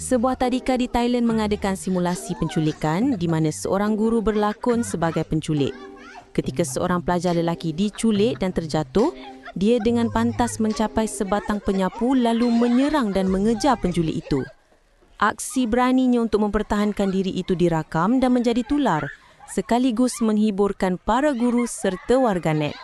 Sebuah tadika di Thailand mengadakan simulasi penculikan di mana seorang guru berlakon sebagai penculik. Ketika seorang pelajar lelaki diculik dan terjatuh, dia dengan pantas mencapai sebatang penyapu lalu menyerang dan mengejar penculik itu. Aksi beraninya untuk mempertahankan diri itu dirakam dan menjadi tular, sekaligus menghiburkan para guru serta warganet.